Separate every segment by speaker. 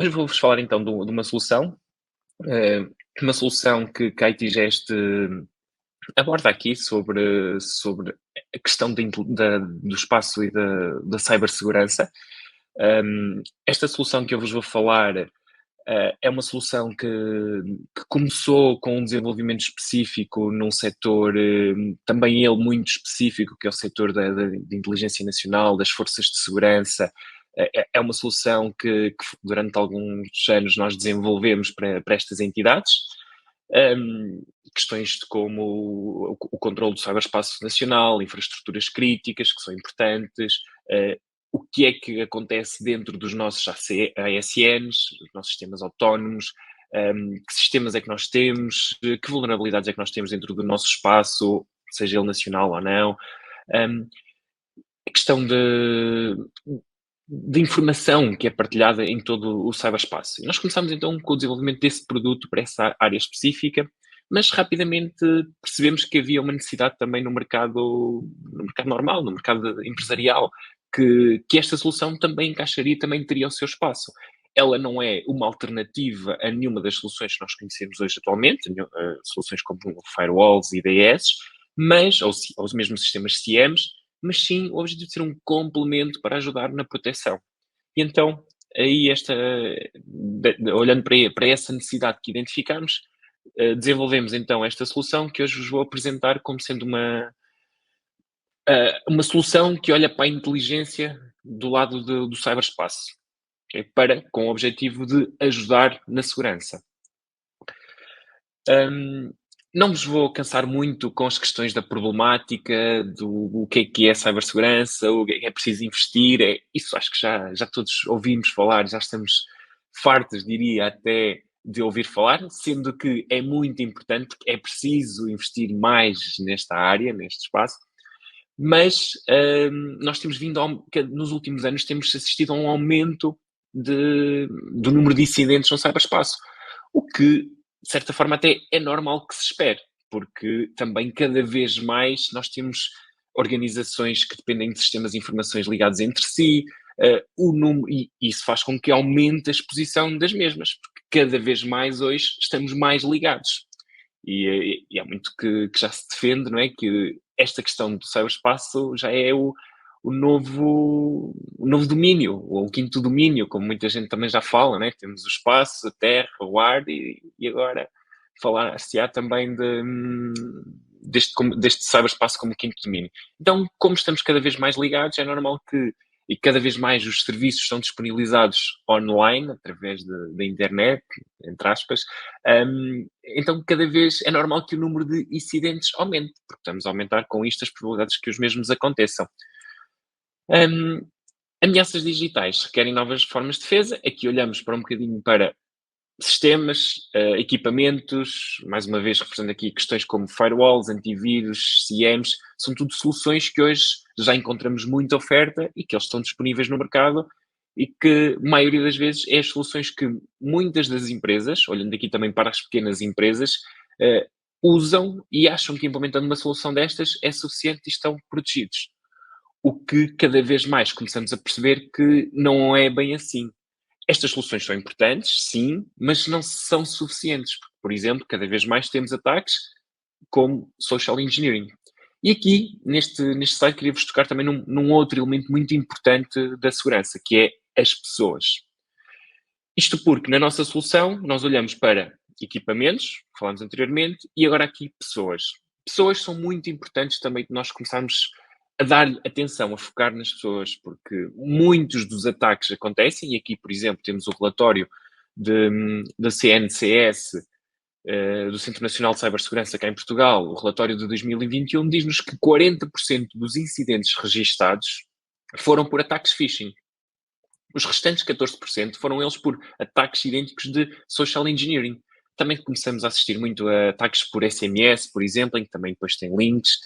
Speaker 1: Hoje vou-vos falar então de uma solução, eh, uma solução que a ITGest aborda aqui sobre a questão do espaço e da cibersegurança. Esta solução que eu vos vou falar é uma solução que começou com um desenvolvimento específico num setor, também ele muito específico, que é o setor de inteligência nacional, das forças de segurança. É uma solução que durante alguns anos nós desenvolvemos para estas entidades. Questões de como o controle do ciberespaço nacional, infraestruturas críticas que são importantes, o que é que acontece dentro dos nossos ASNs, os nossos sistemas autónomos, que sistemas é que nós temos, que vulnerabilidades é que nós temos dentro do nosso espaço, seja ele nacional ou não. Um, a questão de informação que é partilhada em todo o cyberspaço. E nós começamos então com o desenvolvimento desse produto para essa área específica, mas rapidamente percebemos que havia uma necessidade também no mercado normal, no mercado empresarial, que esta solução também encaixaria e também teria o seu espaço. Ela não é uma alternativa a nenhuma das soluções que nós conhecemos hoje atualmente, soluções como firewalls e IDS, ou os mesmos sistemas CIEMs, mas sim o objetivo de ser um complemento para ajudar na proteção. E então, aí olhando para essa necessidade que identificamos, desenvolvemos então esta solução que hoje vos vou apresentar como sendo uma solução que olha para a inteligência do lado do cyberespaço, okay? Com o objetivo de ajudar na segurança. Um, não vos vou cansar muito com as questões da problemática, do que é cibersegurança, o que é preciso investir. Isso acho que já todos ouvimos falar, já estamos fartos, diria, até de ouvir falar, sendo que é muito importante, é preciso investir mais nesta área, neste espaço, mas nós temos vindo, nos últimos anos, temos assistido a um aumento do número de incidentes no cyberespaço, o que, de certa forma, até é normal que se espere, porque também cada vez mais nós temos organizações que dependem de sistemas de informações ligados entre si, e isso faz com que aumente a exposição das mesmas, porque cada vez mais hoje estamos mais ligados. E há muito que já se defende, não é? Que esta questão do ciberespaço já é o novo domínio, ou o quinto domínio, como muita gente também já fala, né? Temos o espaço, a terra, o ar, e agora falar-se-á também deste cyberespaço como quinto domínio. Então, como estamos cada vez mais ligados, é normal e cada vez mais os serviços são disponibilizados online, através da internet, entre aspas. Então, cada vez é normal que o número de incidentes aumente, porque estamos a aumentar com isto as probabilidades que os mesmos aconteçam. Um, ameaças digitais requerem novas formas de defesa. Aqui olhamos para um bocadinho para sistemas, equipamentos, mais uma vez representando aqui questões como firewalls, antivírus, CIEMs, são tudo soluções que hoje já encontramos muita oferta e que eles estão disponíveis no mercado e que, a maioria das vezes, é as soluções que muitas das empresas, olhando aqui também para as pequenas empresas, usam e acham que implementando uma solução destas é suficiente e estão protegidos. O que cada vez mais começamos a perceber que não é bem assim. Estas soluções são importantes, sim, mas não são suficientes. Porque, por exemplo, cada vez mais temos ataques como social engineering. E aqui, neste slide, queria-vos tocar também num outro elemento muito importante da segurança, que é as pessoas. Isto porque na nossa solução nós olhamos para equipamentos, que falámos anteriormente, e agora aqui pessoas. Pessoas são muito importantes também que nós começarmos a dar atenção, a focar nas pessoas, porque muitos dos ataques acontecem, e aqui, por exemplo, temos o relatório da CNCS, do Centro Nacional de Cibersegurança cá em Portugal, o relatório de 2021, diz-nos que 40% dos incidentes registados foram por ataques phishing. Os restantes 14% foram eles por ataques idênticos de social engineering. Também começamos a assistir muito a ataques por SMS, por exemplo, em que também depois tem links,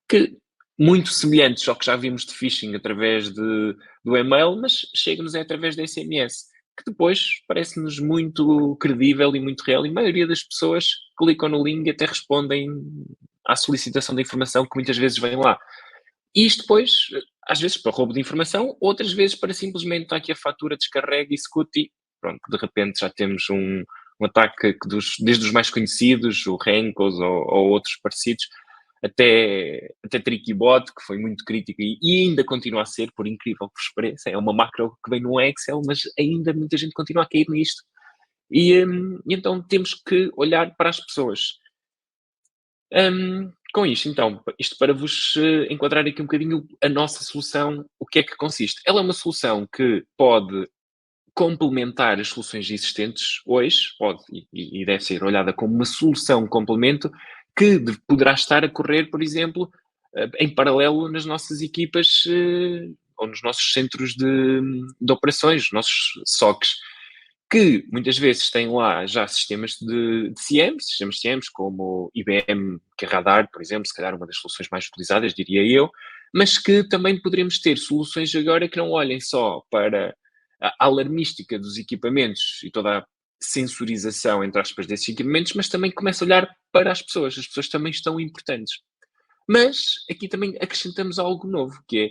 Speaker 1: que muito semelhantes ao que já vimos de phishing através do e-mail, mas chega-nos através da SMS, que depois parece-nos muito credível e muito real, e a maioria das pessoas clicam no link e até respondem à solicitação de informação que muitas vezes vem lá. E isto depois às vezes para roubo de informação, outras vezes para simplesmente está aqui a fatura, descarrega, execute e pronto, de repente já temos um ataque desde os mais conhecidos, o Renkos ou outros parecidos, até TrickyBot, que foi muito crítico e ainda continua a ser, por incrível que vos pareça. É uma macro que vem no Excel, mas ainda muita gente continua a cair nisto. E então temos que olhar para as pessoas. Com isto, então, isto para vos enquadrar aqui um bocadinho a nossa solução, o que é que consiste? Ela é uma solução que pode complementar as soluções existentes hoje, pode e deve ser olhada como uma solução complemento, que poderá estar a correr, por exemplo, em paralelo nas nossas equipas ou nos nossos centros de operações, os nossos SOCs, que muitas vezes têm lá já sistemas de CM, sistemas de CMs como IBM, que é Radar, por exemplo, se calhar uma das soluções mais utilizadas, diria eu, mas que também poderemos ter soluções agora que não olhem só para a alarmística dos equipamentos e toda a sensorização, entre aspas, desses equipamentos, mas também começa a olhar para as pessoas também estão importantes. Mas aqui também acrescentamos algo novo, que é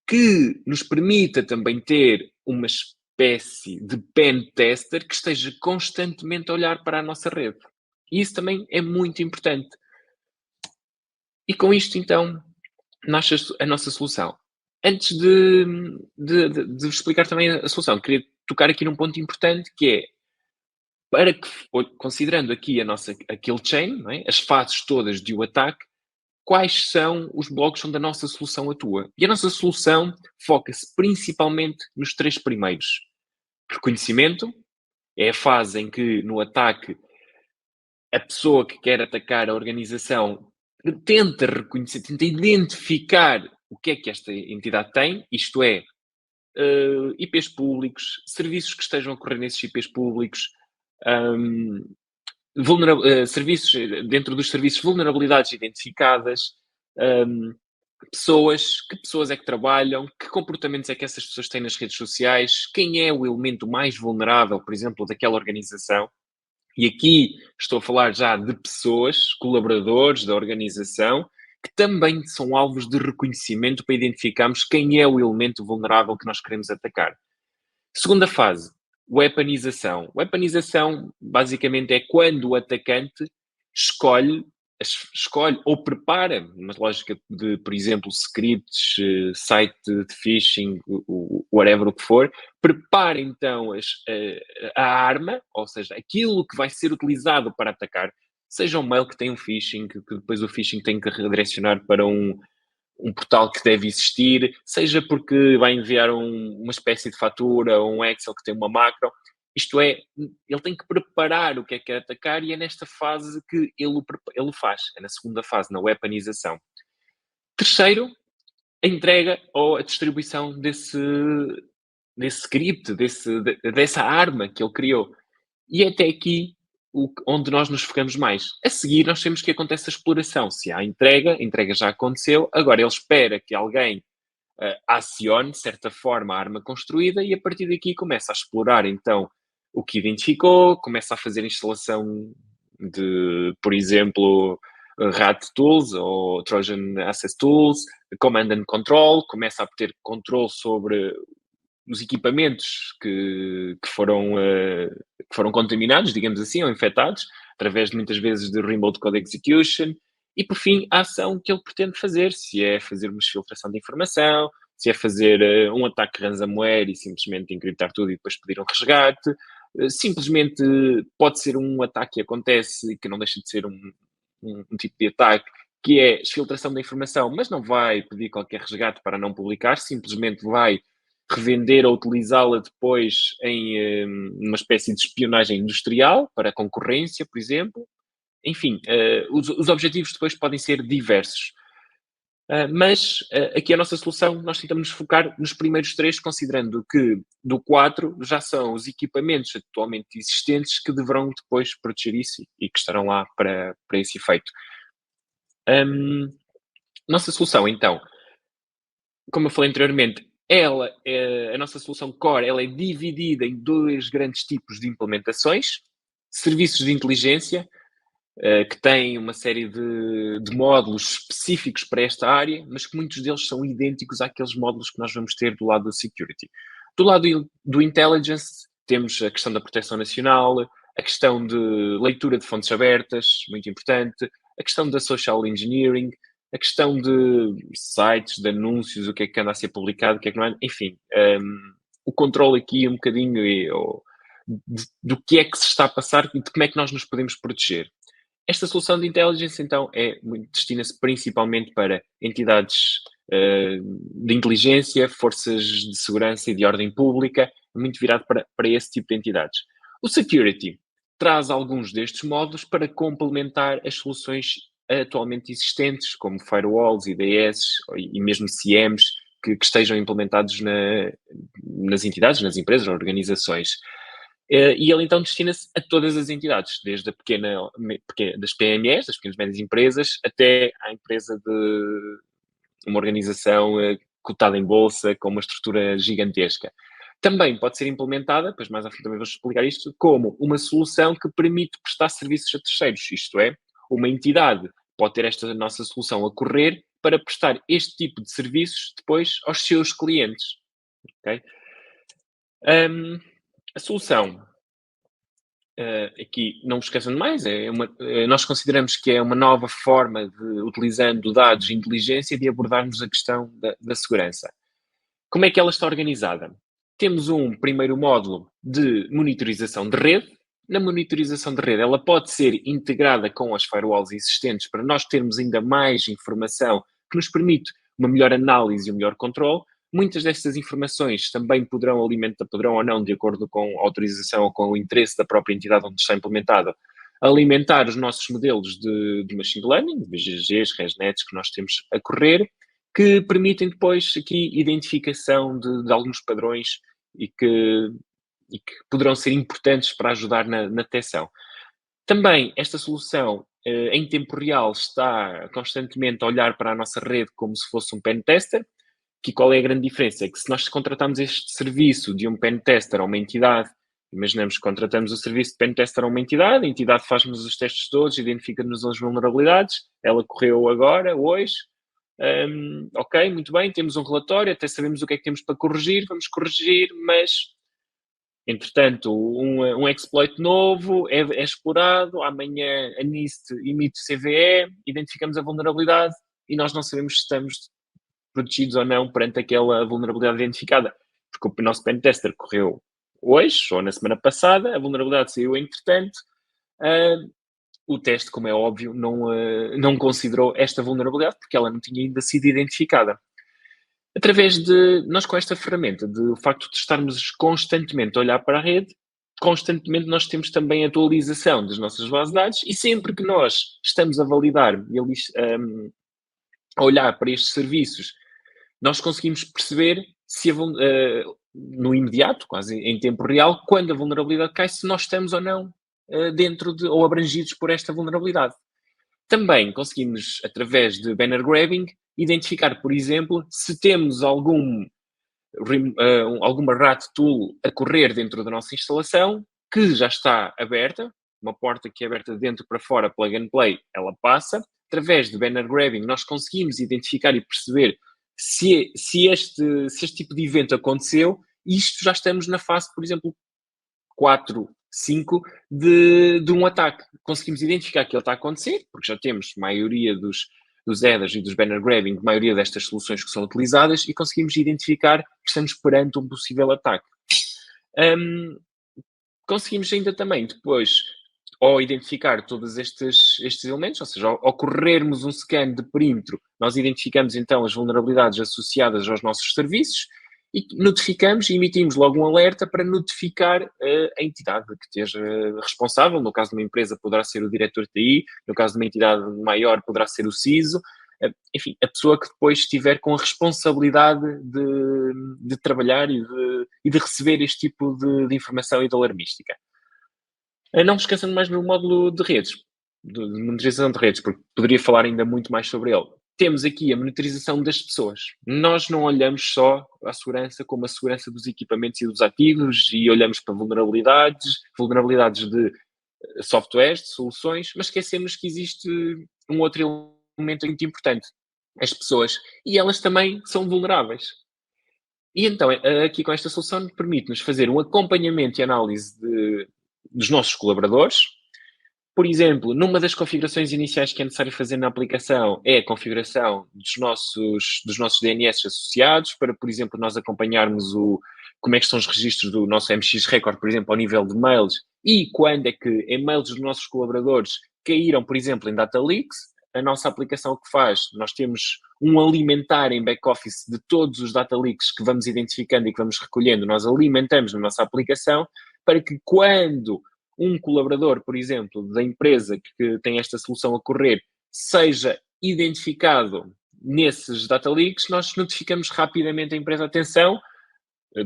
Speaker 1: que nos permita também ter uma espécie de pen tester que esteja constantemente a olhar para a nossa rede. E isso também é muito importante. E com isto, então, nasce a nossa solução. Antes de vos explicar também a solução, queria tocar aqui num ponto importante que é, para que, considerando aqui a kill chain, não é? As fases todas de um ataque, quais são os blocos onde a nossa solução atua. E a nossa solução foca-se principalmente nos 3 primeiros. Reconhecimento, é a fase em que no ataque a pessoa que quer atacar a organização tenta reconhecer, tenta identificar o que é que esta entidade tem, isto é, IPs públicos, serviços que estejam a correr nesses IPs públicos, um, serviços, dentro dos serviços, vulnerabilidades identificadas, um, que pessoas é que trabalham, que comportamentos é que essas pessoas têm nas redes sociais, quem é o elemento mais vulnerável, por exemplo, daquela organização. E aqui estou a falar já de pessoas, colaboradores da organização, que também são alvos de reconhecimento para identificarmos quem é o elemento vulnerável que nós queremos atacar. Segunda fase, weaponização. Weaponização, basicamente, é quando o atacante escolhe ou prepara, uma lógica de, por exemplo, scripts, site de phishing, whatever o que for, prepara então a arma, ou seja, aquilo que vai ser utilizado para atacar, seja um mail que tem um phishing, que depois o phishing tem que redirecionar para um portal que deve existir, seja porque vai enviar uma espécie de fatura ou um Excel que tem uma macro. Isto é, ele tem que preparar o que é que quer atacar e é nesta fase que ele o faz. É na segunda fase, na weaponização. Terceiro, a entrega ou a distribuição desse script, dessa arma que ele criou. E é até aqui onde nós nos focamos mais. A seguir, nós temos que acontecer a exploração. Se há entrega, a entrega já aconteceu, agora ele espera que alguém acione, de certa forma, a arma construída e a partir daqui começa a explorar, então, o que identificou, começa a fazer instalação de, por exemplo, RAT Tools ou Trojan Access Tools, Command and Control, começa a ter controle sobre os equipamentos que foram contaminados, digamos assim, ou infectados, através de muitas vezes de Remote Code Execution, e por fim, a ação que ele pretende fazer, se é fazer uma exfiltração de informação, se é fazer um ataque ransomware e simplesmente encriptar tudo e depois pedir um resgate, simplesmente pode ser um ataque que acontece e que não deixa de ser um tipo de ataque que é exfiltração da informação, mas não vai pedir qualquer resgate para não publicar, simplesmente vai revender ou utilizá-la depois em uma espécie de espionagem industrial para a concorrência, por exemplo. Enfim, os objetivos depois podem ser diversos. Mas aqui a nossa solução, nós tentamos nos focar nos primeiros 3, considerando que do 4 já são os equipamentos atualmente existentes que deverão depois proteger isso e que estarão lá para esse efeito. Nossa solução, então, como eu falei anteriormente, a nossa solução core, ela é dividida em 2 grandes tipos de implementações, serviços de inteligência, que tem uma série de módulos específicos para esta área, mas que muitos deles são idênticos àqueles módulos que nós vamos ter do lado da security. Do lado do intelligence, temos a questão da proteção nacional, a questão de leitura de fontes abertas, muito importante, a questão da social engineering, a questão de sites, de anúncios, o que anda a ser publicado, o que é que não é, enfim, o controle aqui um bocadinho do que é que se está a passar e de como é que nós nos podemos proteger. Esta solução de intelligence, então, destina-se principalmente para entidades de inteligência, forças de segurança e de ordem pública, muito virado para esse tipo de entidades. O security traz alguns destes módulos para complementar as soluções atualmente existentes, como firewalls, IDS e mesmo CMs, que estejam implementados nas entidades, nas empresas, nas organizações. E ele então destina-se a todas as entidades, desde das PMEs, das pequenas e médias empresas, até à empresa de uma organização cotada em bolsa, com uma estrutura gigantesca. Também pode ser implementada, depois mais à frente também vou explicar isto, como uma solução que permite prestar serviços a terceiros, isto é, uma entidade pode ter esta nossa solução a correr para prestar este tipo de serviços depois aos seus clientes. Okay? A solução, aqui não vos esqueçam de mais, nós consideramos que é uma nova forma de, utilizando dados e inteligência, de abordarmos a questão da segurança. Como é que ela está organizada? Temos um primeiro módulo de monitorização de rede. Na monitorização de rede, ela pode ser integrada com as firewalls existentes para nós termos ainda mais informação que nos permite uma melhor análise e um melhor controle. Muitas destas informações também poderão ou não, de acordo com a autorização ou com o interesse da própria entidade onde está implementada, alimentar os nossos modelos de machine learning, BGGs, ResNets, que nós temos a correr, que permitem depois aqui identificação de alguns padrões e que poderão ser importantes para ajudar na detecção. Também esta solução em tempo real está constantemente a olhar para a nossa rede como se fosse um pen tester. Que qual é a grande diferença? É que se nós contratamos este serviço de um pen tester a uma entidade, imaginamos que contratamos o serviço de pen tester a uma entidade, a entidade faz-nos os testes todos, identifica-nos as vulnerabilidades, ela correu agora, hoje, ok, muito bem, temos um relatório, até sabemos o que é que temos para corrigir, vamos corrigir, mas, entretanto, um exploit novo é explorado, amanhã a NIST emite CVE, identificamos a vulnerabilidade e nós não sabemos se estamos protegidos ou não perante aquela vulnerabilidade identificada. Porque o nosso pen tester correu hoje, ou na semana passada, a vulnerabilidade saiu entretanto, o teste, como é óbvio, não considerou esta vulnerabilidade porque ela não tinha ainda sido identificada. Através de, nós com esta ferramenta, o facto de estarmos constantemente a olhar para a rede, constantemente nós temos também a atualização das nossas bases de dados e sempre que nós estamos a validar e a olhar para estes serviços, nós conseguimos perceber se no imediato, quase em tempo real, quando a vulnerabilidade cai, se nós estamos ou não dentro ou abrangidos por esta vulnerabilidade. Também conseguimos, através de banner grabbing, identificar, por exemplo, se temos alguma RAT tool a correr dentro da nossa instalação, que já está aberta, uma porta que é aberta de dentro para fora, plug and play, ela passa. Através de banner grabbing, nós conseguimos identificar e perceber se este tipo de evento aconteceu, e isto já estamos na fase, por exemplo, 4, 5 de um ataque. Conseguimos identificar que ele está a acontecer, porque já temos maioria dos headers e dos banner grabbing, maioria destas soluções que são utilizadas, e conseguimos identificar que estamos perante um possível ataque. Conseguimos ainda também depois, ao identificar todos estes elementos, ou seja, ao corrermos um scan de perímetro, nós identificamos então as vulnerabilidades associadas aos nossos serviços e notificamos e emitimos logo um alerta para notificar a entidade que esteja responsável. No caso de uma empresa poderá ser o diretor de TI, no caso de uma entidade maior poderá ser o CISO, enfim, a pessoa que depois estiver com a responsabilidade de trabalhar e de receber este tipo de informação e de alarmística. Não se esqueçam mais no módulo de redes, de monitorização de redes, porque poderia falar ainda muito mais sobre ele. Temos aqui a monitorização das pessoas. Nós não olhamos só a segurança como a segurança dos equipamentos e dos ativos e olhamos para vulnerabilidades de softwares, de soluções, mas esquecemos que existe um outro elemento muito importante, as pessoas, e elas também são vulneráveis. E então, aqui com esta solução permite-nos fazer um acompanhamento e análise dos nossos colaboradores. Por exemplo, numa das configurações iniciais que é necessário fazer na aplicação é a configuração dos nossos DNS associados, para, por exemplo, nós acompanharmos como é que são os registros do nosso MX Record, por exemplo, ao nível de mails, e quando é que e-mails dos nossos colaboradores caíram, por exemplo, em data leaks. A nossa aplicação o que faz, nós temos um alimentar em back-office de todos os data leaks que vamos identificando e que vamos recolhendo, nós alimentamos na nossa aplicação, para que quando um colaborador, por exemplo, da empresa que tem esta solução a correr, seja identificado nesses data leaks, nós notificamos rapidamente a empresa. Atenção,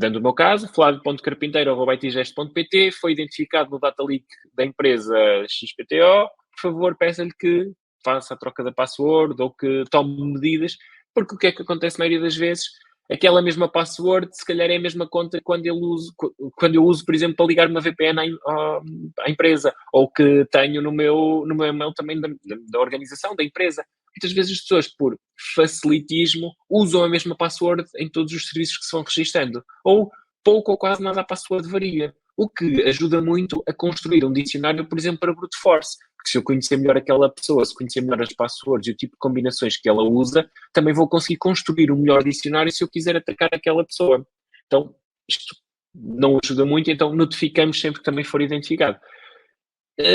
Speaker 1: dando o meu caso, flavio.carpinteiro@itgesto.pt, foi identificado no data leak da empresa XPTO, por favor, peça-lhe que faça a troca da password ou que tome medidas, porque o que é que acontece na maioria das vezes? Aquela mesma password, se calhar é a mesma conta quando eu uso, por exemplo, para ligar uma VPN à empresa, ou que tenho no meu e-mail também da organização, da empresa. Muitas vezes as pessoas, por facilitismo, usam a mesma password em todos os serviços que se vão registando. Ou pouco ou quase nada a password varia. O que ajuda muito a construir um dicionário, por exemplo, para brute force. Porque se eu conhecer melhor aquela pessoa, se conhecer melhor as passwords e o tipo de combinações que ela usa, também vou conseguir construir um melhor dicionário se eu quiser atacar aquela pessoa. Então, isto não ajuda muito, então notificamos sempre que também for identificado.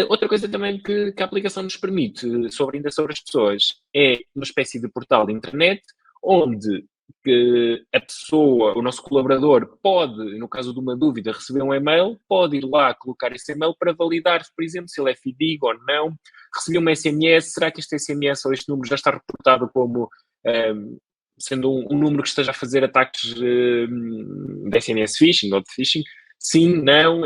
Speaker 1: Outra coisa também que a aplicação nos permite, ainda sobre as pessoas, é uma espécie de portal de internet, onde a pessoa, o nosso colaborador, pode, no caso de uma dúvida, receber um e-mail, pode ir lá colocar esse e-mail para validar, por exemplo, se ele é fidedigno ou não. Receber uma SMS, será que este SMS ou este número já está reportado como sendo um número que esteja a fazer ataques de SMS phishing ou de phishing? Sim, não,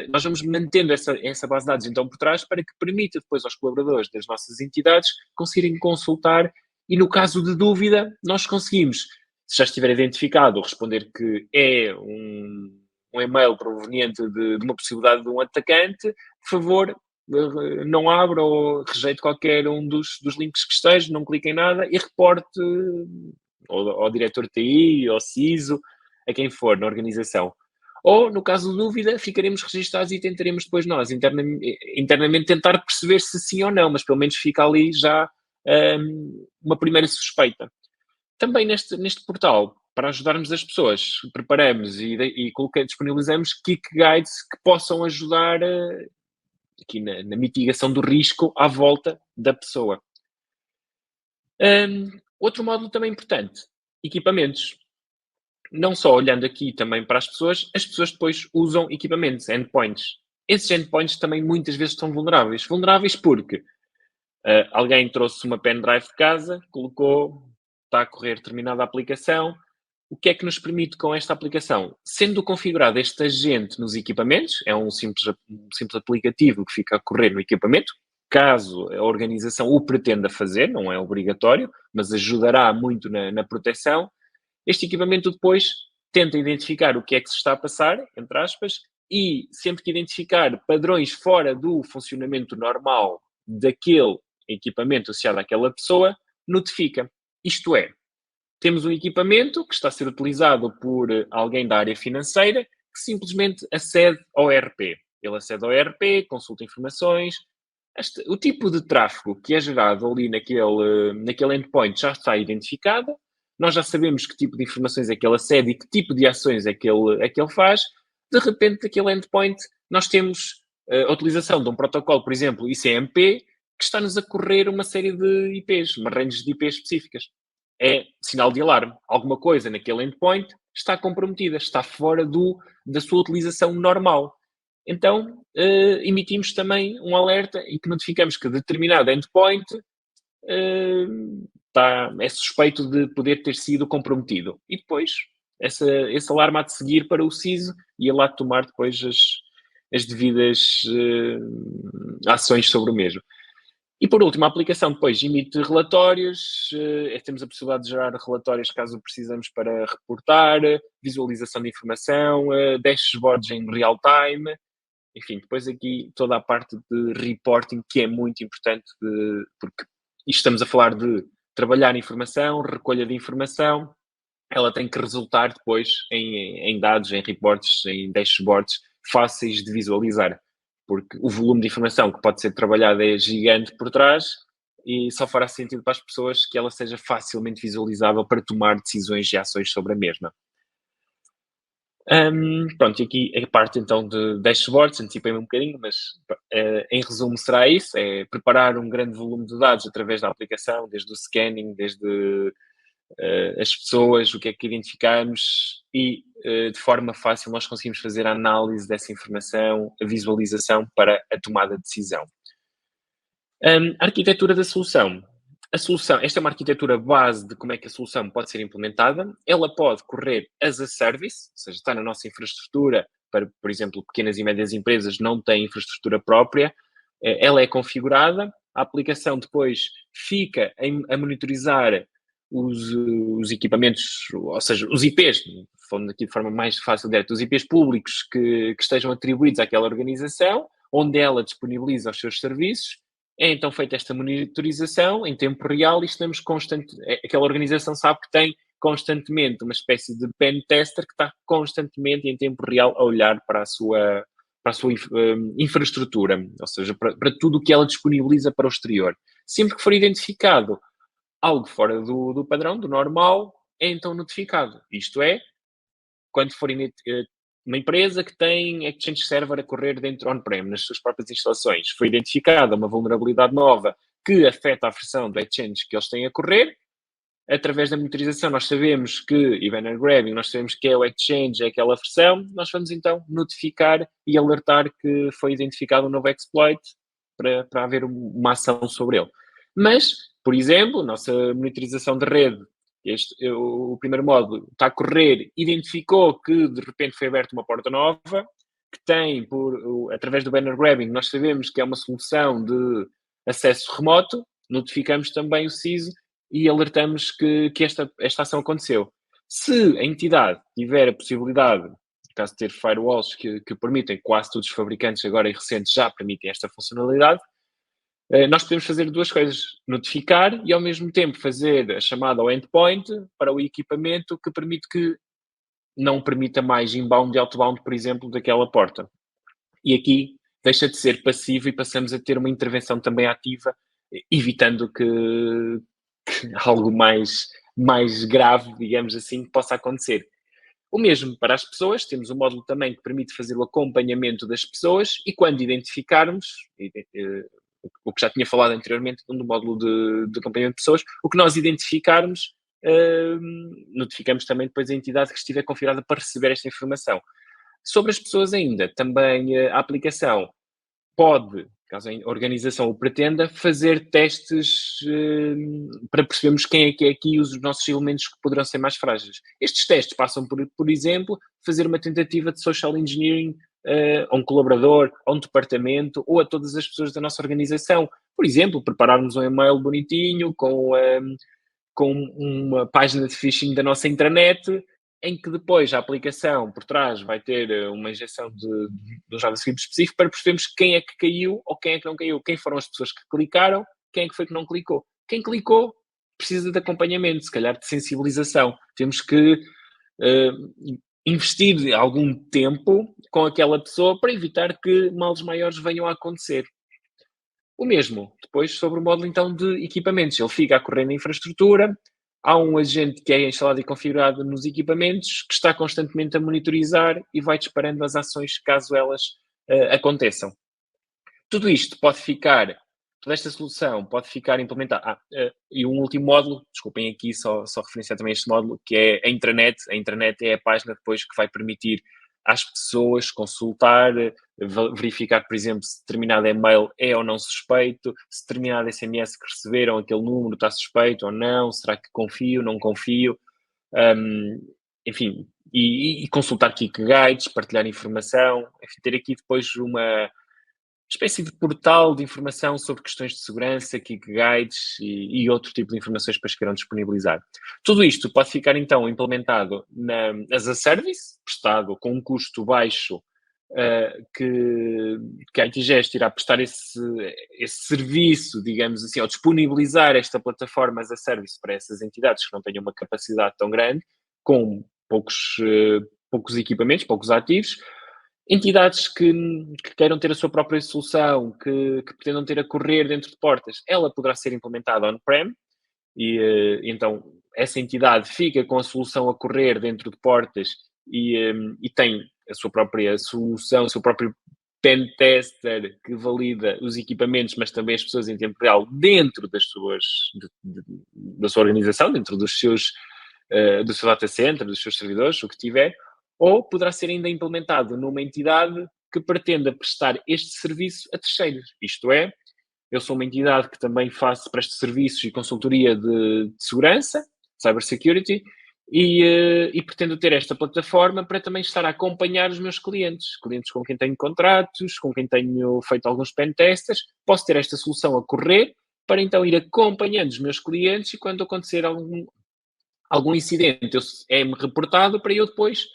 Speaker 1: nós vamos mantendo essa base de dados então por trás, para que permita depois aos colaboradores das nossas entidades conseguirem consultar, e no caso de dúvida nós conseguimos, se já estiver identificado, responder que é um e-mail proveniente de uma possibilidade de um atacante, por favor, não abra ou rejeite qualquer um dos links que esteja, não clique em nada e reporte ao diretor TI, ao CISO, a quem for na organização. Ou, no caso de dúvida, ficaremos registados e tentaremos depois nós, internamente, tentar perceber se sim ou não, mas pelo menos fica ali já uma primeira suspeita. Também neste portal, para ajudarmos as pessoas, preparamos e disponibilizamos kick guides que possam ajudar aqui na mitigação do risco à volta da pessoa. Outro módulo também importante, equipamentos. Não só olhando aqui também para as pessoas depois usam equipamentos, endpoints. Esses endpoints também muitas vezes estão vulneráveis. Vulneráveis porque alguém trouxe uma pendrive de casa, colocou, está a correr determinada aplicação. O que é que nos permite com esta aplicação? Sendo configurado este agente nos equipamentos, é um simples aplicativo que fica a correr no equipamento, caso a organização o pretenda fazer, não é obrigatório, mas ajudará muito na proteção. Este equipamento depois tenta identificar o que é que se está a passar, entre aspas, e sempre que identificar padrões fora do funcionamento normal daquele equipamento associado àquela pessoa, notifica. Isto é, temos um equipamento que está a ser utilizado por alguém da área financeira que simplesmente acede ao ERP. Ele acede ao ERP, consulta informações. O tipo de tráfego que é gerado ali naquele endpoint já está identificado. Nós já sabemos que tipo de informações é que ele acede e que tipo de ações é que ele faz. De repente, naquele endpoint, nós temos a utilização de um protocolo, por exemplo, ICMP, que está-nos a correr uma série de IPs, uma range de IPs específicas. É sinal de alarme. Alguma coisa naquele endpoint está comprometida, está fora da sua utilização normal. Então, emitimos também um alerta e que notificamos que determinado endpoint é suspeito de poder ter sido comprometido. E depois, esse alarme há de seguir para o CISO e ele há de tomar depois as devidas ações sobre o mesmo. E por último, a aplicação depois emite relatórios, temos a possibilidade de gerar relatórios caso precisamos para reportar, visualização de informação, dashboards em real time. enfim, depois aqui toda a parte de reporting que é muito importante, porque estamos a falar de trabalhar informação, recolha de informação, ela tem que resultar depois em dados, em reportes, em dashboards fáceis de visualizar, porque o volume de informação que pode ser trabalhada é gigante por trás e só fará sentido para as pessoas que ela seja facilmente visualizável para tomar decisões e ações sobre a mesma. Pronto, e aqui a parte então de dashboards, antecipei-me um bocadinho, mas em resumo será isso, é preparar um grande volume de dados através da aplicação, desde o scanning, desde as pessoas, o que é que identificamos e de forma fácil nós conseguimos fazer a análise dessa informação, a visualização para a tomada de decisão. A arquitetura da solução. A solução, esta é uma arquitetura base de como é que a solução pode ser implementada. Ela pode correr as a service, ou seja, está na nossa infraestrutura, para, por exemplo, pequenas e médias empresas não têm infraestrutura própria. Ela é configurada, a aplicação depois fica a monitorizar os equipamentos, ou seja, os IPs, falando aqui de forma mais fácil direta, os IPs públicos que estejam atribuídos àquela organização, onde ela disponibiliza os seus serviços. É então feita esta monitorização em tempo real e estamos aquela organização sabe que tem constantemente uma espécie de pen tester que está constantemente em tempo real a olhar para a sua infraestrutura, ou seja, para tudo o que ela disponibiliza para o exterior. Sempre que for identificado algo fora do padrão, do normal, é então notificado. Isto é, quando for uma empresa que tem Exchange Server a correr dentro on-prem, nas suas próprias instalações, foi identificada uma vulnerabilidade nova que afeta a versão do Exchange que eles têm a correr, através da monitorização nós sabemos que, e banner grabbing, nós sabemos que é o Exchange, é aquela versão, nós vamos então notificar e alertar que foi identificado um novo exploit para haver uma ação sobre ele. Mas, por exemplo, nossa monitorização de rede, o primeiro módulo está a correr, identificou que de repente foi aberta uma porta nova, que tem, através do banner grabbing, nós sabemos que é uma solução de acesso remoto, notificamos também o CISO e alertamos que esta ação aconteceu. Se a entidade tiver a possibilidade, no caso de ter firewalls que permitem, quase todos os fabricantes agora e recentes já permitem esta funcionalidade, nós podemos fazer duas coisas: notificar e ao mesmo tempo fazer a chamada ao endpoint para o equipamento que permite que não permita mais inbound e outbound, por exemplo, daquela porta. E aqui deixa de ser passivo e passamos a ter uma intervenção também ativa, evitando que algo mais grave, digamos assim, possa acontecer. O mesmo para as pessoas, temos um módulo também que permite fazer o acompanhamento das pessoas e quando identificarmos, o que já tinha falado anteriormente no módulo de acompanhamento de pessoas, o que nós identificarmos, notificamos também depois a entidade que estiver configurada para receber esta informação. Sobre as pessoas ainda, também a aplicação pode, caso a organização o pretenda, fazer testes para percebermos quem é que é aqui os nossos elementos que poderão ser mais frágeis. Estes testes passam por exemplo, fazer uma tentativa de social engineering a um colaborador, a um departamento ou a todas as pessoas da nossa organização. Por exemplo, prepararmos um e-mail bonitinho com uma página de phishing da nossa intranet, em que depois a aplicação por trás vai ter uma injeção de um JavaScript específico para percebermos quem é que caiu ou quem é que não caiu, quem foram as pessoas que clicaram, quem é que foi que não clicou. Quem clicou precisa de acompanhamento, se calhar de sensibilização. Temos que investir algum tempo com aquela pessoa para evitar que males maiores venham a acontecer. O mesmo, depois, sobre o módulo então de equipamentos. Ele fica a correr na infraestrutura, há um agente que é instalado e configurado nos equipamentos que está constantemente a monitorizar e vai disparando as ações caso elas aconteçam. Tudo isto pode ficar, toda esta solução pode ficar implementada. E um último módulo, desculpem aqui só referenciar também este módulo, que é a intranet. A intranet é a página depois que vai permitir às pessoas consultar, verificar, por exemplo, se determinado e-mail é ou não suspeito, se determinado SMS que receberam, aquele número está suspeito ou não, será que confio, não confio, enfim, e consultar Kik Guides, partilhar informação, enfim, ter aqui depois uma espécie de portal de informação sobre questões de segurança, Kik Guides e outro tipo de informações para que queiram disponibilizar. Tudo isto pode ficar então implementado as a service, prestado com um custo baixo que a Antigest irá prestar esse serviço, digamos assim, ou disponibilizar esta plataforma as a service para essas entidades que não tenham uma capacidade tão grande, com poucos equipamentos, poucos ativos. Entidades que queiram ter a sua própria solução, que pretendam ter a correr dentro de portas, ela poderá ser implementada on-prem, então essa entidade fica com a solução a correr dentro de portas e tem a sua própria solução, o seu próprio pen tester que valida os equipamentos, mas também as pessoas em tempo real dentro da sua organização, dentro do seu data center, dos seus servidores, o que tiver, ou poderá ser ainda implementado numa entidade que pretenda prestar este serviço a terceiros. Isto é, eu sou uma entidade que também presto serviços e consultoria de segurança, cybersecurity, e pretendo ter esta plataforma para também estar a acompanhar os meus clientes com quem tenho contratos, com quem tenho feito alguns pen testers. Posso ter esta solução a correr para então ir acompanhando os meus clientes e quando acontecer algum incidente é-me reportado para eu depois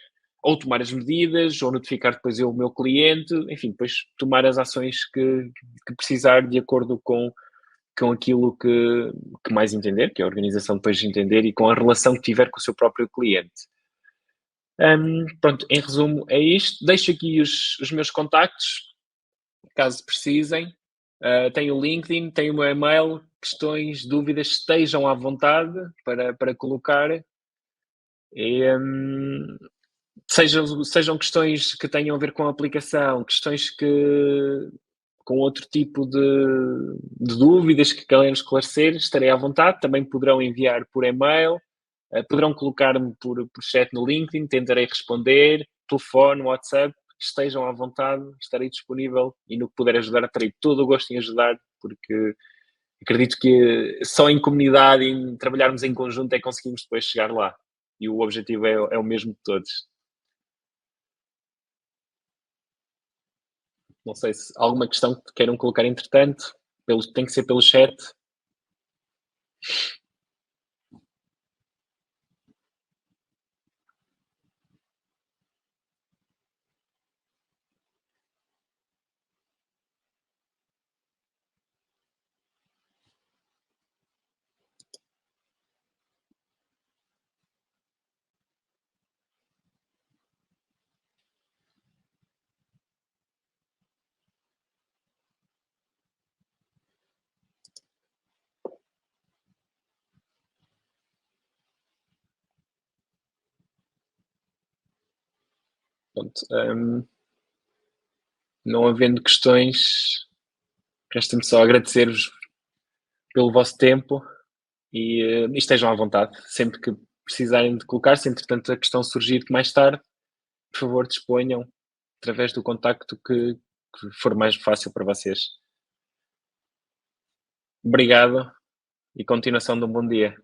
Speaker 1: ou tomar as medidas, ou notificar depois eu o meu cliente, enfim, depois tomar as ações que precisar de acordo com aquilo que mais entender, que a organização depois de entender e com a relação que tiver com o seu próprio cliente. Pronto, em resumo é isto. Deixo aqui os meus contactos, caso precisem. Tenho o LinkedIn, tenho o meu e-mail, questões, dúvidas, estejam à vontade para colocar. E, sejam questões que tenham a ver com a aplicação, questões com outro tipo de dúvidas que queiram esclarecer, estarei à vontade. Também poderão enviar por e-mail, poderão colocar-me por chat no LinkedIn, tentarei responder, telefone, WhatsApp, estejam à vontade, estarei disponível e no que puder ajudar, terei todo o gosto em ajudar, porque acredito que só em comunidade, em trabalharmos em conjunto, é que conseguimos depois chegar lá. E o objetivo é o mesmo de todos. Não sei se há alguma questão que queiram colocar entretanto, tem que ser pelo chat. Pronto, não havendo questões, resta-me só agradecer-vos pelo vosso tempo e estejam à vontade. Sempre que precisarem de colocar, se entretanto a questão surgir mais tarde, por favor disponham através do contacto que for mais fácil para vocês. Obrigado e continuação de um bom dia.